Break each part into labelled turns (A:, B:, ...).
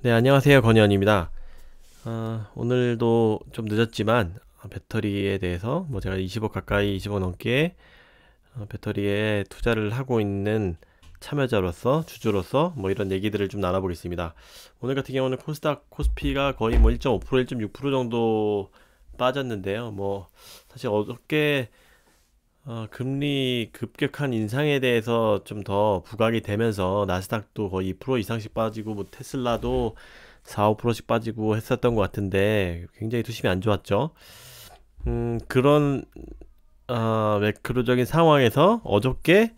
A: 네, 안녕하세요. 건현입니다. 오늘도 좀 늦었지만 배터리에 대해서 제가 20억 가까이 20억 넘게 배터리에 투자를 하고 있는 참여자로서 주주로서 이런 얘기들을 좀 나눠보겠습니다. 오늘 같은 경우는 코스닥 코스피가 거의 1.5% 1.6% 정도 빠졌는데요. 사실 어저께 금리 급격한 인상에 대해서 좀 더 부각이 되면서 나스닥도 거의 2% 이상씩 빠지고 테슬라도 4, 5%씩 빠지고 했었던 것 같은데 굉장히 투심이 안 좋았죠. 그런 매크로적인 상황에서 어저께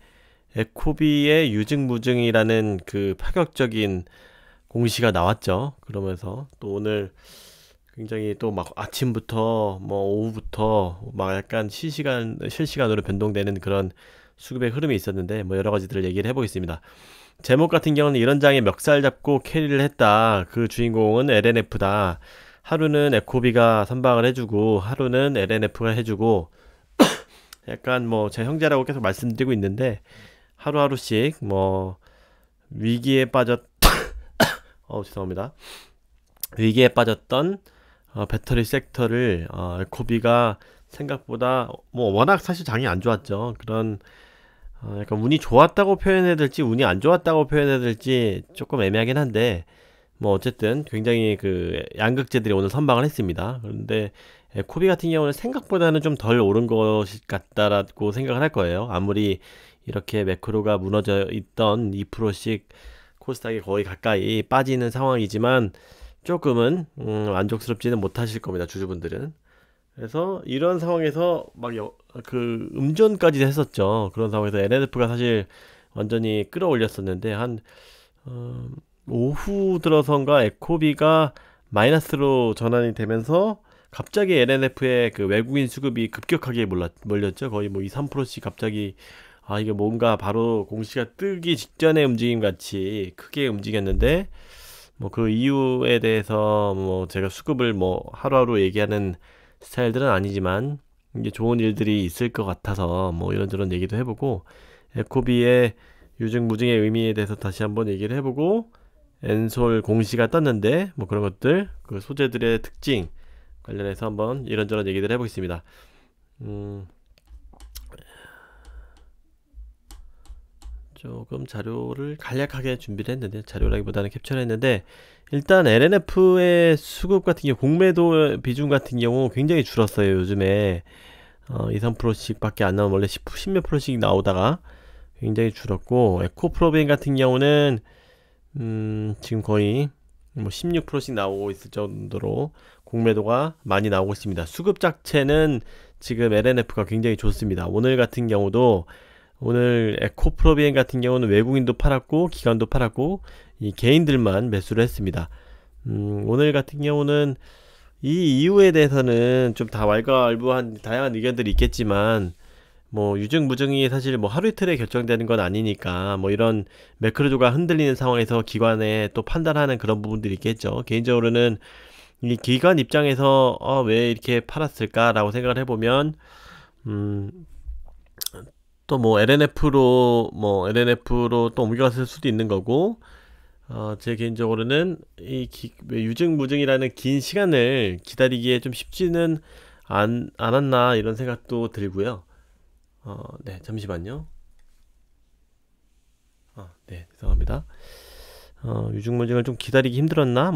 A: 에코비의 유증무증이라는 그 파격적인 공시가 나왔죠. 그러면서 또 오늘 굉장히 또 아침부터 오후부터 약간 실시간으로 변동되는 그런 수급의 흐름이 있었는데 여러 가지들을 얘기를 해보겠습니다. 제목 같은 경우는 이런 장에 멱살 잡고 캐리를 했다. 그 주인공은 LNF다. 하루는 에코비가 선방을 해주고 하루는 LNF가 해주고 약간 제 형제라고 계속 말씀드리고 있는데 하루하루씩 위기에 빠졌 죄송합니다. 위기에 빠졌던 배터리 섹터를 에코비가 생각보다 워낙 사실 장이 안 좋았죠. 그런 약간 운이 좋았다고 표현해야 될지 운이 안 좋았다고 표현해야 될지 조금 애매하긴 한데 어쨌든 굉장히 그 양극재들이 오늘 선방을 했습니다. 그런데 에코비 같은 경우는 생각보다는 좀 덜 오른 것 같다라고 생각을 할 거예요. 아무리 이렇게 매크로가 무너져 있던 2%씩 코스닥이 거의 가까이 빠지는 상황이지만 조금은 만족스럽지는 못하실 겁니다, 주주분들은. 그래서 이런 상황에서 그 음전까지 했었죠. 그런 상황에서 LNF가 사실 완전히 끌어올렸었는데 오후 들어선가 에코비가 마이너스로 전환이 되면서 갑자기 LNF의 그 외국인 수급이 급격하게 몰렸죠. 거의 2, 3%씩 갑자기 이게 뭔가 바로 공시가 뜨기 직전의 움직임 같이 크게 움직였는데 그 이유에 대해서 제가 수급을 하루하루 얘기하는 스타일들은 아니지만 이게 좋은 일들이 있을 것 같아서 이런저런 얘기도 해보고 에코비의 유증무증의 의미에 대해서 다시 한번 얘기를 해보고 엔솔 공시가 떴는데 그런 것들 그 소재들의 특징 관련해서 한번 이런저런 얘기들 해보겠습니다. 조금 자료를 간략하게 준비를 했는데 자료라기보다는 캡처를 했는데 일단 LNF의 수급 같은 경우 공매도 비중 같은 경우 굉장히 줄었어요. 요즘에 2, 3%씩 밖에 안 나오면 원래 10몇 %씩 나오다가 굉장히 줄었고 에코프로빈 같은 경우는 지금 거의 16%씩 나오고 있을 정도로 공매도가 많이 나오고 있습니다. 수급 자체는 지금 LNF가 굉장히 좋습니다. 오늘 같은 경우도 오늘 에코프로비엔 같은 경우는 외국인도 팔았고 기관도 팔았고 이 개인들만 매수를 했습니다. 오늘 같은 경우는 이 이유에 대해서는 좀 다 왈가왈부한 다양한 의견들이 있겠지만 유증 무증이 사실 하루 이틀에 결정되는 건 아니니까 이런 매크로조가 흔들리는 상황에서 기관에 또 판단하는 그런 부분들이 있겠죠. 개인적으로는 이 기관 입장에서 왜 이렇게 팔았을까 라고 생각을 해보면 또 LNF로 또 옮겨갔을 수도 있는 거고 제 개인적으로는 이 유증무증이라는 긴 시간을 기다리기에 좀 쉽지는 않았나 이런 생각도 들고요. 네, 잠시만요. 네, 죄송합니다. 유증무증을 좀 기다리기 힘들었나?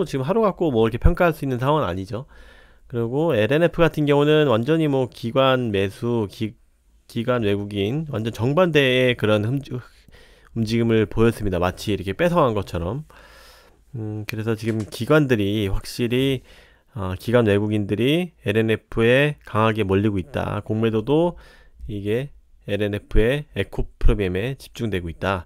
A: 지금 하루 갖고 이렇게 평가할 수 있는 상황은 아니죠. 그리고 LNF 같은 경우는 완전히 기관 매수, 기관 외국인 완전 정반대의 그런 움직임을 보였습니다. 마치 이렇게 뺏어간 것처럼. 그래서 지금 기관들이 확실히 기관 외국인들이 LNF에 강하게 몰리고 있다. 공매도도 이게 LNF의 에코프로비엠에 집중되고 있다.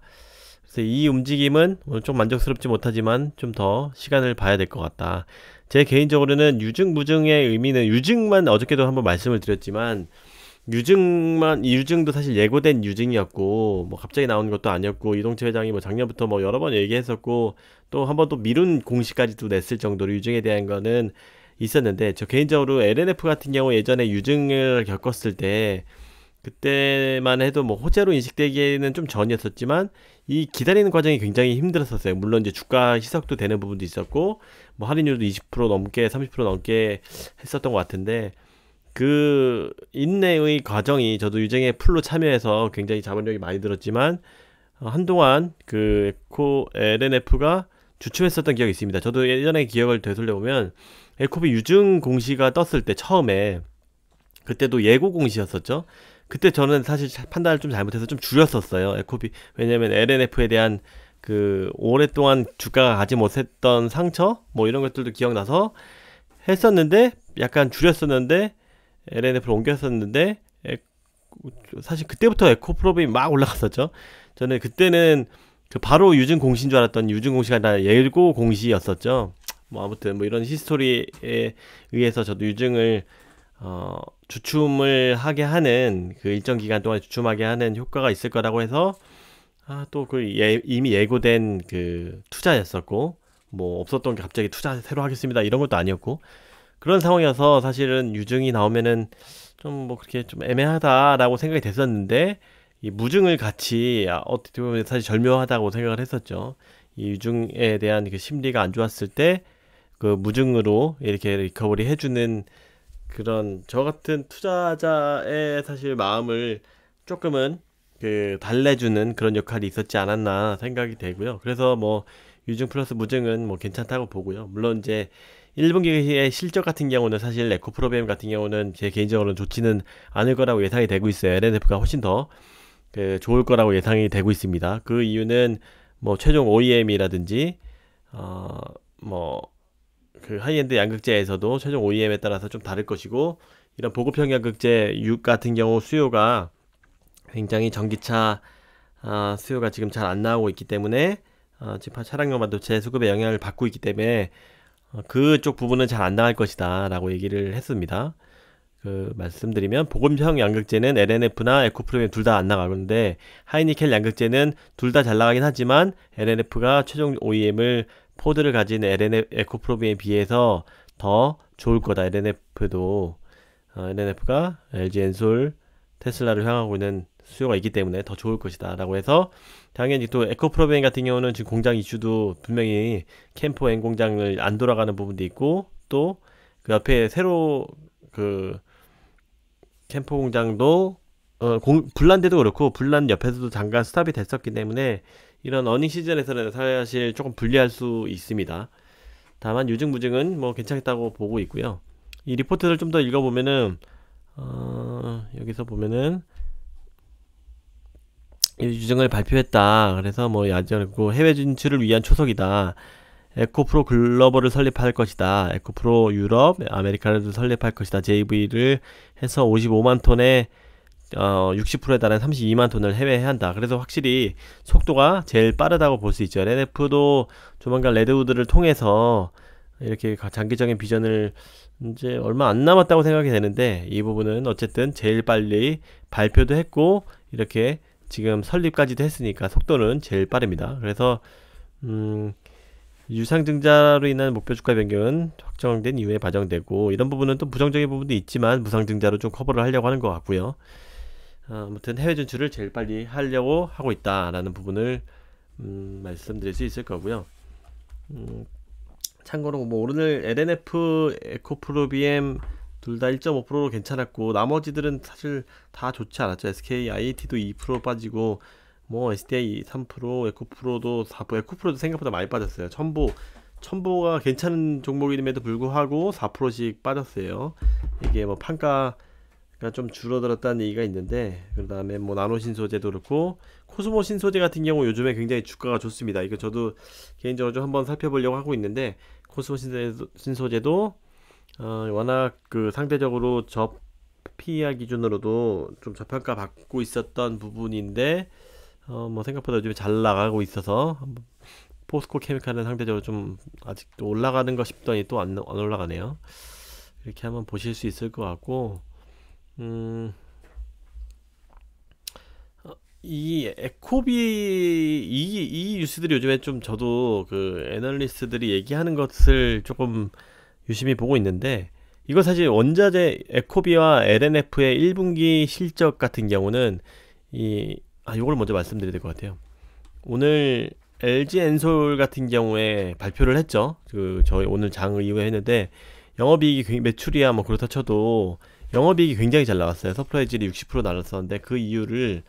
A: 그래서 이 움직임은 오늘 좀 만족스럽지 못하지만 좀 더 시간을 봐야 될 것 같다. 제 개인적으로는 유증무증의 의미는 유증만 어저께도 한번 말씀을 드렸지만 유증도 사실 예고된 유증이었고 갑자기 나오는 것도 아니었고 이동채 회장이 작년부터 여러 번 얘기했었고 또 한 번 또 미룬 공시까지도 냈을 정도로 유증에 대한 거는 있었는데 저 개인적으로 LNF 같은 경우 예전에 유증을 겪었을 때 그때만 해도 뭐 호재로 인식되기에는 좀 전이었었지만 이 기다리는 과정이 굉장히 힘들었었어요. 물론 이제 주가 희석도 되는 부분도 있었고 뭐 할인율도 20% 넘게 30% 넘게 했었던 것 같은데 그 인내의 과정이 저도 유정의 풀로 참여해서 굉장히 자본력이 많이 들었지만 한동안 그 에코 LNF가 주춤했었던 기억이 있습니다. 저도 예전에 기억을 되돌려 보면 에코비 유증 공시가 떴을 때 처음에 그때도 예고 공시였었죠. 그때 저는 사실 판단을 좀 잘못해서 좀 줄였었어요. 에코비 왜냐면 LNF에 대한 그 오랫동안 주가가 가지 못했던 상처 뭐 이런 것들도 기억나서 했었는데 약간 줄였었는데 LNF를 옮겼었는데 사실 그때부터 에코프로비 막 올라갔었죠. 저는 그때는 그 바로 유증 공시인 줄 알았던 유증 공시가 아니라 예고 공시였었죠. 뭐 아무튼 뭐 이런 히스토리에 의해서 저도 유증을 주춤을 하게 하는 그 일정 기간 동안 주춤하게 하는 효과가 있을 거라고 해서 또 그 이미 예고된 그 투자였었고 뭐 없었던 게 갑자기 투자 새로 하겠습니다 이런 것도 아니었고 그런 상황이어서 사실은 유증이 나오면은 좀 뭐 그렇게 좀 애매하다라고 생각이 됐었는데 이 무증을 같이 어떻게 보면 사실 절묘하다고 생각을 했었죠. 이 유증에 대한 그 심리가 안 좋았을 때 그 무증으로 이렇게 리커버리 해주는 그런 저 같은 투자자의 사실 마음을 조금은 그 달래주는 그런 역할이 있었지 않았나 생각이 되고요. 그래서 뭐 유증 플러스 무증은 뭐 괜찮다고 보고요. 물론 이제 1분기의 실적 같은 경우는 사실 에코프로비엠 같은 경우는 제 개인적으로는 좋지는 않을 거라고 예상이 되고 있어요. LNF가 훨씬 더 그 좋을 거라고 예상이 되고 있습니다. 그 이유는 뭐 최종 OEM이라든지 뭐 그 하이엔드 양극재에서도 최종 OEM에 따라서 좀 다를 것이고 이런 보급형 양극재 6 같은 경우 수요가 굉장히 전기차 수요가 지금 잘 안 나오고 있기 때문에 지금 차량용 반도체 수급에 영향을 받고 있기 때문에 그쪽 부분은 잘 안 나갈 것이다 라고 얘기를 했습니다. 그 말씀드리면 보급형 양극재는 LNF나 에코프로비엠 둘 다 안 나가는데 하이니켈 양극재는 둘 다 잘 나가긴 하지만 LNF가 최종 OEM을 포드를 가진 에코프로비엠에 비해서 더 좋을 거다. LNF가 LG 엔솔 테슬라를 향하고 있는 수요가 있기 때문에 더 좋을 것이다 라고 해서 당연히 또 에코프로비엠 같은 경우는 지금 공장 이슈도 분명히 캠포 N 공장을 안 돌아가는 부분도 있고 또 그 옆에 새로 그 캠포 공장도 불난데도 그렇고 불난 옆에서도 잠깐 스탑이 됐었기 때문에 이런 어닝 시즌에서는 사실 조금 불리할 수 있습니다. 다만 유증 무증은 뭐 괜찮다고 보고 있고요. 이 리포트를 좀 더 읽어보면은 여기서 보면은 유증을 발표했다. 그래서 뭐 야전고 해외 진출을 위한 초석이다. 에코프로 글로벌을 설립할 것이다. 에코프로 유럽, 아메리카를 설립할 것이다. JV를 해서 55만 톤에 60%에 달하는 32만 톤을 해외에 한다. 그래서 확실히 속도가 제일 빠르다고 볼 수 있죠. LNF도 조만간 레드우드를 통해서 이렇게 장기적인 비전을 이제 얼마 안 남았다고 생각이 되는데 이 부분은 어쨌든 제일 빨리 발표도 했고 이렇게 지금 설립까지도 했으니까 속도는 제일 빠릅니다. 그래서 유상증자로 인한 목표 주가 변경은 확정된 이후에 반영되고 이런 부분은 또 부정적인 부분도 있지만 무상증자로 좀 커버를 하려고 하는 것 같고요. 아무튼 해외 진출을 제일 빨리 하려고 하고 있다라는 부분을 말씀드릴 수 있을 거고요. 참고로 뭐 오늘 LNF, 에코프로비엠 둘 다 1.5%로 괜찮았고 나머지들은 사실 다 좋지 않았죠. SK IAT도 2% 빠지고 뭐 SDI 3%, 에코프로도 4%, 에코프로도 생각보다 많이 빠졌어요. 첨보가 괜찮은 종목임에도 불구하고 4%씩 빠졌어요. 이게 뭐 판가가 좀 줄어들었다는 얘기가 있는데 그 다음에 뭐 나노신소재도 그렇고 코스모 신소재 같은 경우 요즘에 굉장히 주가가 좋습니다. 이거 저도 개인적으로 좀 한번 살펴보려고 하고 있는데 코스모 신소재도 워낙 그 상대적으로 PER 기준으로도 좀 저평가 받고 있었던 부분인데 뭐 생각보다 요즘에 잘 나가고 있어서 포스코 케미칼은 상대적으로 좀 아직도 올라가는 거 싶더니 또 안 올라가네요. 이렇게 한번 보실 수 있을 것 같고 이 에코비 이 뉴스들이 요즘에 좀 저도 그 애널리스트들이 얘기하는 것을 조금 유심히 보고 있는데 이거 사실 원자재 에코비와 LNF의 1분기 실적 같은 경우는 요걸 먼저 말씀드려야 될 것 같아요. 오늘 LG 엔솔 같은 경우에 발표를 했죠. 저희 오늘 장 이후에 했는데 영업이익이 매출이야 뭐 그렇다 쳐도 영업이익이 굉장히 잘 나왔어요. 서프라이즈율이 60% 나왔었는데 그 이유를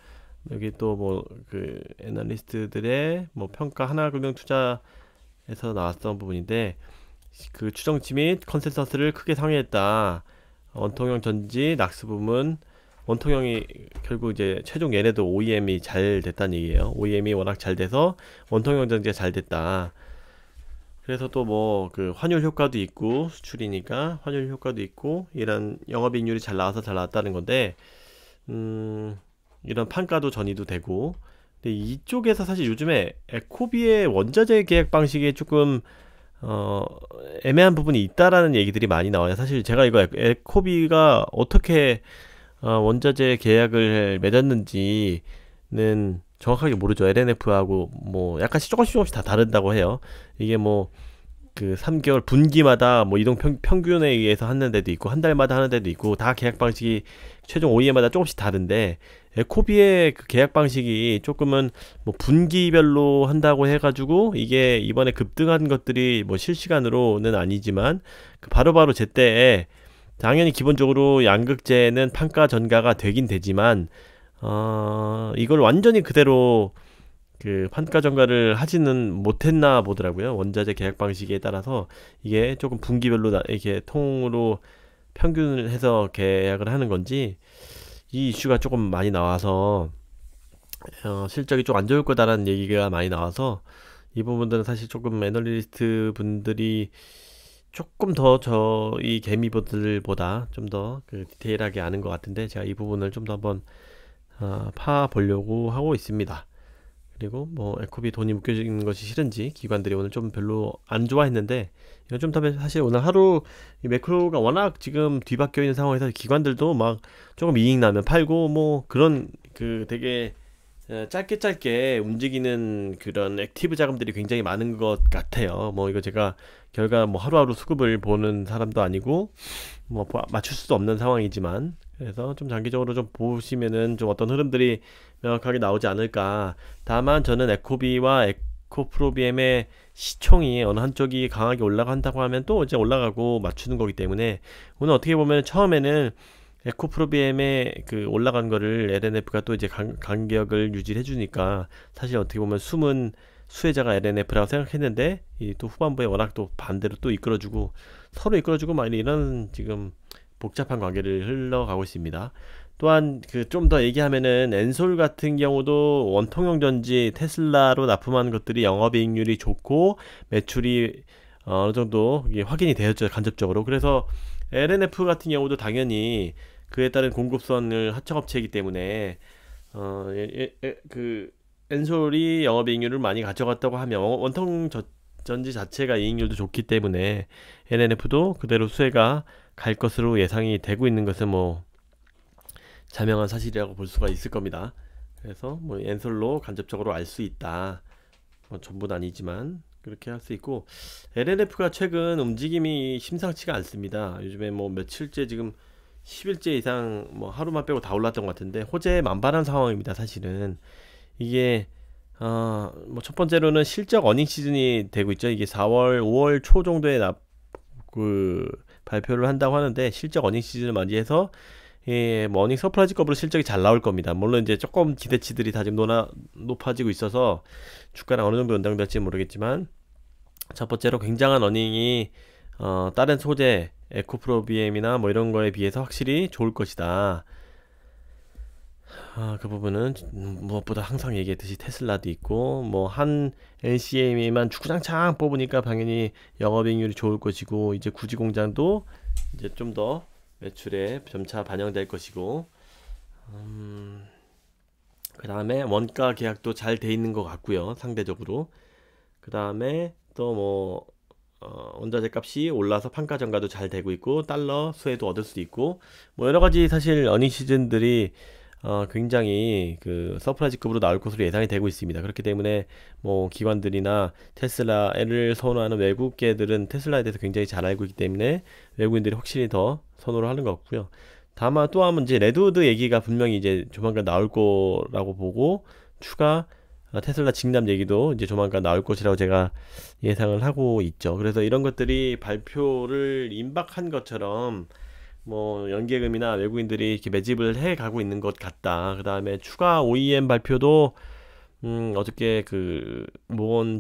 A: 여기 또 뭐 그 애널리스트들의 뭐 평가 하나금융투자에서 나왔던 부분인데 그 추정치 및 컨센서스를 크게 상회했다. 원통형 전지 낙스 부문 원통형이 결국 이제 최종 얘네도 OEM이 잘 됐다는 얘기예요. OEM이 워낙 잘 돼서 원통형 전지가 잘 됐다. 그래서 또 뭐 그 환율 효과도 있고 수출이니까 환율 효과도 있고 이런 영업이익률이 잘 나와서 잘 나왔다는 건데 이런 판가도 전이도 되고 근데 이쪽에서 사실 요즘에 에코비의 원자재 계약 방식이 조금 애매한 부분이 있다라는 얘기들이 많이 나와요. 사실 제가 이거 에코비가 어떻게 원자재 계약을 맺었는지는 정확하게 모르죠. LNF하고 뭐 약간씩 조금씩 다 다른다고 해요. 이게 뭐 그 3개월 분기마다 뭐 이동 평균에 의해서 하는 데도 있고 한 달마다 하는 데도 있고 다 계약 방식이 최종 OEM마다 조금씩 다른데 에코비의 그 계약 방식이 조금은 뭐 분기별로 한다고 해가지고 이게 이번에 급등한 것들이 뭐 실시간으로는 아니지만 그 바로바로 제때에 당연히 기본적으로 양극재는 판가 전가가 되긴 되지만 이걸 완전히 그대로 그 판가 전가를 하지는 못했나 보더라고요. 원자재 계약 방식에 따라서 이게 조금 분기별로 이렇게 통으로 평균을 해서 계약을 하는 건지 이 이슈가 조금 많이 나와서 실적이 좀 안 좋을 거다라는 얘기가 많이 나와서 이 부분들은 사실 조금 애널리스트 분들이 조금 더 저희 개미보들보다 좀 더 그 디테일하게 아는 것 같은데 제가 이 부분을 좀 더 한번 파 보려고 하고 있습니다. 그리고 뭐 에코비 돈이 묶여지는 것이 싫은지 기관들이 오늘 좀 별로 안 좋아했는데 이건 좀 더 사실 오늘 하루 이 매크로가 워낙 지금 뒤바뀌어 있는 상황에서 기관들도 막 조금 이익 나면 팔고 뭐 그런 그 되게 짧게 움직이는 그런 액티브 자금들이 굉장히 많은 것 같아요. 뭐 이거 제가 결과 뭐 하루하루 수급을 보는 사람도 아니고 뭐 맞출 수도 없는 상황이지만 그래서 좀 장기적으로 좀 보시면은 좀 어떤 흐름들이 명확하게 나오지 않을까. 다만 저는 에코비와 에코프로비엠의 시총이 어느 한쪽이 강하게 올라간다고 하면 또 이제 올라가고 맞추는 거기 때문에 오늘 어떻게 보면 처음에는 에코프로비엠의 그 올라간 거를 LNF가 또 이제 간격을 유지를 해주니까 사실 어떻게 보면 숨은 수혜자가 LNF라고 생각했는데 이 또 후반부에 워낙 또 반대로 또 이끌어주고 서로 이끌어주고 막 이런 지금 복잡한 관계를 흘러가고 있습니다. 또한 그 좀 더 얘기하면은 엔솔 같은 경우도 원통형 전지 테슬라로 납품하는 것들이 영업이익률이 좋고 매출이 어느 정도 확인이 되었죠, 간접적으로. 그래서 LNF 같은 경우도 당연히 그에 따른 공급선을 하청업체이기 때문에 그 엔솔이 영업이익률을 많이 가져갔다고 하면 원통 전지 자체가 이익률도 좋기 때문에 LNF도 그대로 수혜가 갈 것으로 예상이 되고 있는 것은 뭐 자명한 사실이라고 볼 수가 있을 겁니다. 그래서 뭐 엔솔로 간접적으로 알 수 있다. 뭐 전부는 아니지만 그렇게 할 수 있고 LNF가 최근 움직임이 심상치가 않습니다. 요즘에 뭐 며칠째 지금 10일째 이상 뭐 하루만 빼고 다 올랐던 것 같은데 호재에 만반한 상황입니다. 사실은 이게 뭐 첫 번째로는 실적 어닝 시즌이 되고 있죠. 이게 4월, 5월 초 정도에 그 발표를 한다고 하는데 실적 어닝 시즌을 맞이해서 뭐 어닝 서프라이즈급으로 실적이 잘 나올 겁니다. 물론 이제 조금 기대치들이 다 지금 높아지고 있어서 주가랑 어느 정도 연장될지 모르겠지만 첫 번째로 굉장한 어닝이 다른 소재 에코프로비엠이나 뭐 이런 거에 비해서 확실히 좋을 것이다. 그 부분은 무엇보다 항상 얘기했듯이 테슬라도 있고 뭐 한 NCM에만 주구장창 뽑으니까 당연히 영업이익률이 좋을 것이고 이제 구지 공장도 이제 좀 더 매출에 점차 반영될 것이고 그 다음에 원가 계약도 잘 돼 있는 것 같고요, 상대적으로. 그 다음에 또 뭐 원자재 값이 올라서 판가 전가도 잘 되고 있고 달러 수혜도 얻을 수 있고 뭐 여러 가지 사실 어닝 시즌들이 굉장히 그 서프라이즈급으로 나올 것으로 예상이 되고 있습니다. 그렇기 때문에 뭐 기관들이나 테슬라를 선호하는 외국계들은 테슬라에 대해서 굉장히 잘 알고 있기 때문에 외국인들이 확실히 더 선호를 하는 것 같고요. 다만 또 한 번 이제 레드우드 얘기가 분명히 이제 조만간 나올 거라고 보고 추가 테슬라 직납 얘기도 이제 조만간 나올 것이라고 제가 예상을 하고 있죠. 그래서 이런 것들이 발표를 임박한 것처럼 뭐 연계금이나 외국인들이 이렇게 매집을 해 가고 있는 것 같다. 그 다음에 추가 OEM 발표도 어저께 그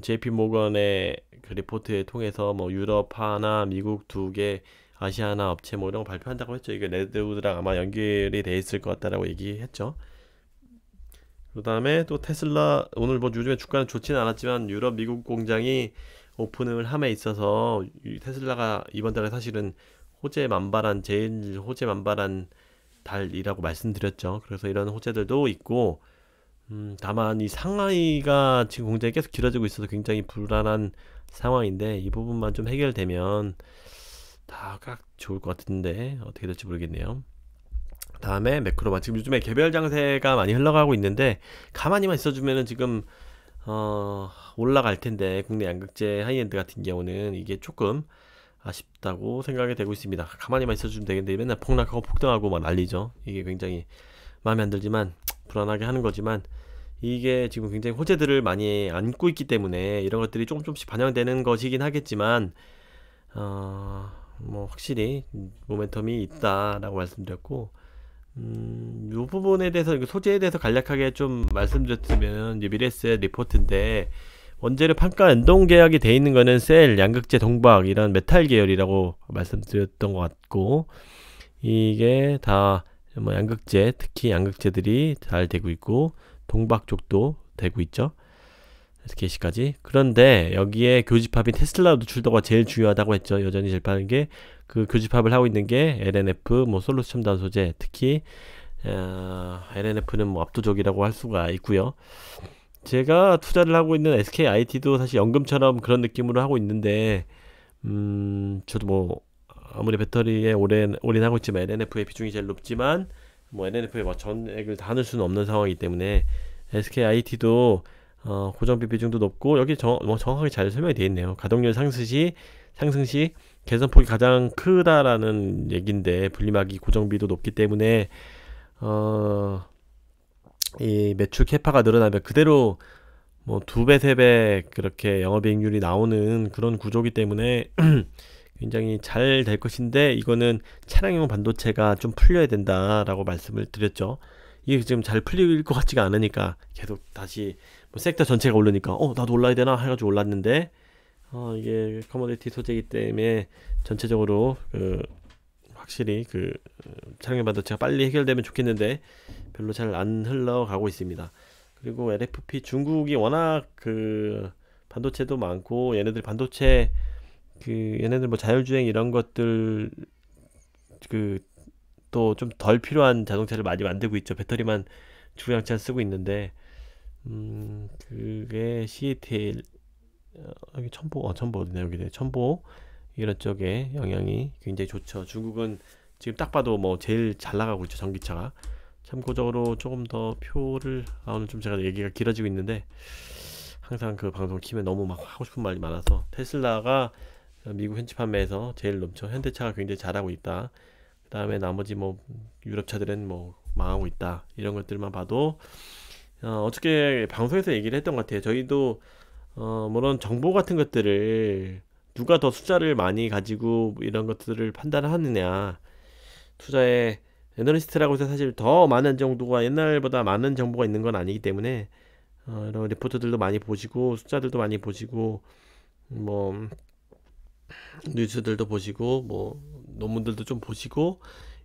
A: JP 모건의 그 리포트에 통해서 뭐 유럽 하나, 미국 두 개, 아시아 하나 업체 뭐 이런 거 발표한다고 했죠. 이게 레드우드랑 아마 연결이 돼 있을 것 같다라고 얘기했죠. 그 다음에 또 테슬라 오늘 뭐 요즘에 주가는 좋지는 않았지만 유럽, 미국 공장이 오픈을 함에 있어서 테슬라가 이번 달에 사실은 제일 호재 만발한 달이라고 말씀드렸죠. 그래서 이런 호재들도 있고, 다만 이 상하이가 지금 공장이 계속 길어지고 있어서 굉장히 불안한 상황인데 이 부분만 좀 해결되면 다각 좋을 것 같은데 어떻게 될지 모르겠네요. 다음에 매크로만 지금 요즘에 개별 장세가 많이 흘러가고 있는데 가만히만 있어주면은 지금 올라갈 텐데 국내 양극재 하이엔드 같은 경우는 이게 조금 아쉽다고 생각이 되고 있습니다. 가만히만 있어주면 되겠는데 맨날 폭락하고 폭등하고 막 난리죠. 이게 굉장히 마음에 안 들지만 불안하게 하는 거지만 이게 지금 굉장히 호재들을 많이 안고 있기 때문에 이런 것들이 조금씩 반영되는 것이긴 하겠지만 뭐 확실히 모멘텀이 있다라고 말씀드렸고 이 부분에 대해서 소재에 대해서 간략하게 좀 말씀드렸으면 이제 미래에셋 리포트인데 원재료 판가 연동 계약이 돼 있는 거는 셀, 양극재, 동박 이런 메탈 계열이라고 말씀드렸던 것 같고 이게 다 뭐 양극재, 특히 양극재들이 잘 되고 있고 동박 쪽도 되고 있죠. SKC까지. 그런데 여기에 교집합인 테슬라 노출도가 제일 중요하다고 했죠. 여전히 제일 빠른 게 그 교집합을 하고 있는 게 LNF, 뭐 솔루스 첨단 소재, 특히 LNF는 뭐 압도적이라고 할 수가 있고요. 제가 투자를 하고 있는 SKIT도 사실 연금처럼 그런 느낌으로 하고 있는데 저도 뭐 아무리 배터리에 올인하고 있지만 LNF의 비중이 제일 높지만 뭐 LNF에 뭐 전액을 다 넣을 수는 없는 상황이기 때문에 SKIT도 고정비 비중도 높고 여기 정확하게 잘 설명이 되어 있네요. 가동률 상승 시 개선폭이 가장 크다라는 얘기인데 분리막이 고정비도 높기 때문에 이 매출 캐파가 늘어나면 그대로 뭐 2배, 3배 그렇게 영업이익률이 나오는 그런 구조기 때문에 굉장히 잘 될 것인데 이거는 차량용 반도체가 좀 풀려야 된다라고 말씀을 드렸죠. 이게 지금 잘 풀릴 것 같지가 않으니까 계속 다시 뭐 섹터 전체가 오르니까 나도 올라야 되나 해가지고 올랐는데 이게 커머디티 소재이기 때문에 전체적으로 확실히 차량용 반도체가 빨리 해결되면 좋겠는데 별로 잘 안 흘러가고 있습니다. 그리고 LFP 중국이 워낙 반도체도 많고 얘네들 반도체 얘네들 뭐 자율주행 이런 것들 또 좀 덜 필요한 자동차를 많이 만들고 있죠. 배터리만 주구장창 쓰고 있는데 그게 CATL 여기 첨보 어디냐 여기네. 첨보 이런 쪽에 영향이 굉장히 좋죠. 중국은 지금 딱 봐도 뭐 제일 잘 나가고 있죠. 전기차가. 참고적으로 조금 더 표를 오늘 좀 제가 얘기가 길어지고 있는데 항상 그 방송을 키면 너무 막 하고 싶은 말이 많아서 테슬라가 미국 현지 판매에서 제일 넘쳐. 현대차가 굉장히 잘하고 있다. 그 다음에 나머지 뭐 유럽차들은 뭐 망하고 있다. 이런 것들만 봐도 어저께 방송에서 얘기를 했던 것 같아요. 저희도 물론 정보 같은 것들을 누가 더 숫자를 많이 가지고 이런 것들을 판단을 하느냐, 투자에 애널리스트라고 해서 사실 더 많은 정도가 옛날보다 많은 정보가 있는 건 아니기 때문에 이런 리포트들도 많이 보시고 숫자들도 많이 보시고 뭐 뉴스들도 보시고 뭐 논문들도 좀 보시고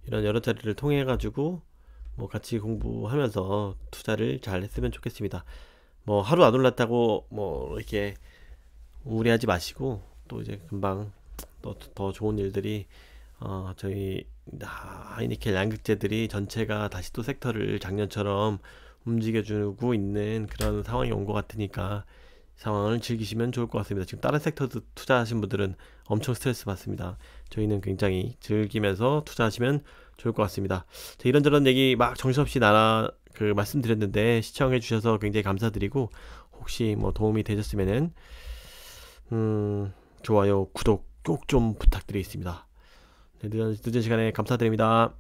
A: 이런 여러 자리를 통해 가지고 뭐 같이 공부하면서 투자를 잘 했으면 좋겠습니다. 뭐 하루 안 올랐다고 뭐 이렇게 우울해하지 마시고 또 이제 금방 또 더 좋은 일들이 저희 하이니켈 양극재들이 전체가 다시 또 섹터를 작년처럼 움직여주고 있는 그런 상황이 온 것 같으니까 상황을 즐기시면 좋을 것 같습니다. 지금 다른 섹터도 투자하신 분들은 엄청 스트레스 받습니다. 저희는 굉장히 즐기면서 투자하시면 좋을 것 같습니다. 자, 이런저런 얘기 막 정신없이 말씀드렸는데 시청해 주셔서 굉장히 감사드리고, 혹시 뭐 도움이 되셨으면은 좋아요, 구독 꼭 좀 부탁드리겠습니다. 네, 늦은 시간에 감사드립니다.